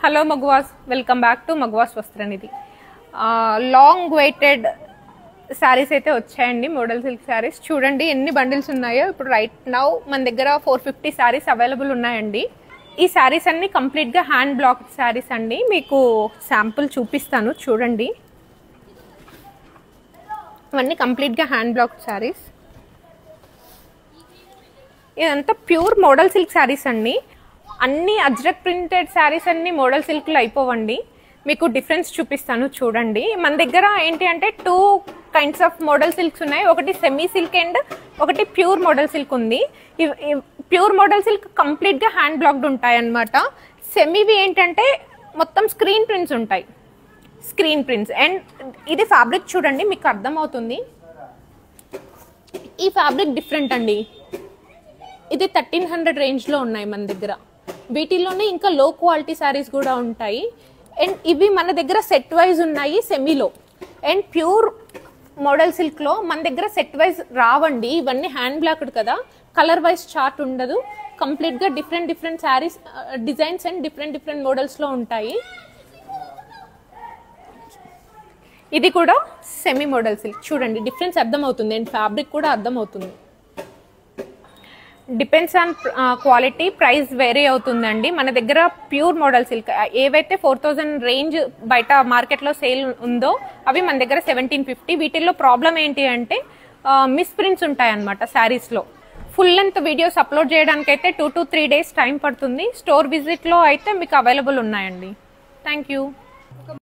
Hello Magavas, welcome back to Magavas Vastranidhi. Long weighted saris అయితే వచ్చాయండి. Model silk saris చూడండి ఎన్ని బండిల్స్ ఉన్నాయో. ఇప్పుడు రైట్ నౌ మన దగ్గర 450 శారీస్ అవైలబుల్ ఉన్నాయండి. ఈ శారీస్ అన్ని కంప్లీట్గా హ్యాండ్ బ్లాక్ శారీస్ అండి. మీకు శాంపుల్ చూపిస్తాను చూడండి. ఇవన్నీ కంప్లీట్గా హ్యాండ్ బ్లాక్ శారీస్. ఇదంతా ప్యూర్ మోడల్ సిల్క్ శారీస్ అండి. అన్ని అజ్రక్ ప్రింటెడ్ శారీస్ అన్ని మోడల్ సిల్క్లో అయిపోవండి. మీకు డిఫరెన్స్ చూపిస్తాను చూడండి. మన దగ్గర ఏంటి అంటే 2 కైండ్స్ ఆఫ్ మోడల్ సిల్క్స్ ఉన్నాయి. ఒకటి సెమీ సిల్క్ అండ్ ఒకటి ప్యూర్ మోడల్ సిల్క్ ఉంది. ప్యూర్ మోడల్ సిల్క్ కంప్లీట్గా హ్యాండ్ బ్లాక్డ్ ఉంటాయి అన్నమాట. సెమీవి ఏంటంటే మొత్తం స్క్రీన్ ప్రింట్స్ ఉంటాయి. స్క్రీన్ ప్రింట్స్ అండ్ ఇది ఫ్యాబ్రిక్ చూడండి, మీకు అర్థమవుతుంది. ఈ ఫ్యాబ్రిక్ డిఫరెంట్ అండి. ఇది 1300 రేంజ్లో ఉన్నాయి మన దగ్గర. వీటిలోనే ఇంకా లో క్వాలిటీ శారీస్ కూడా ఉంటాయి. అండ్ ఇవి మన దగ్గర సెట్ వైజ్ ఉన్నాయి సెమీలో. అండ్ ప్యూర్ మోడల్ సిల్క్లో మన దగ్గర సెట్ వైజ్ రావండి. ఇవన్నీ హ్యాండ్ బ్లాక్డ్ కదా, కలర్ వైజ్ చార్ట్ ఉండదు. కంప్లీట్గా different saris designs and different మోడల్స్లో ఉంటాయి. ఇది కూడా సెమీ మోడల్ సిల్క్ చూడండి, డిఫరెన్స్ అర్థమవుతుంది. అండ్ ఫ్యాబ్రిక్ కూడా అర్థమవుతుంది. Depends on quality, price vary అవుతుందండి. మన దగ్గర ప్యూర్ మోడల్ సిల్క్ ఏవైతే 4000 రేంజ్ బయట మార్కెట్లో సేల్ ఉందో అవి మన దగ్గర 1750. వీటిల్లో ప్రాబ్లం ఏంటి అంటే మిస్ ప్రింట్స్ ఉంటాయి అన్నమాట శారీస్లో. ఫుల్ లెంత్ వీడియోస్ అప్లోడ్ చేయడానికి అయితే 2 to 3 days టైం పడుతుంది. స్టోర్ విజిట్లో అయితే మీకు అవైలబుల్ ఉన్నాయండి. Thank you.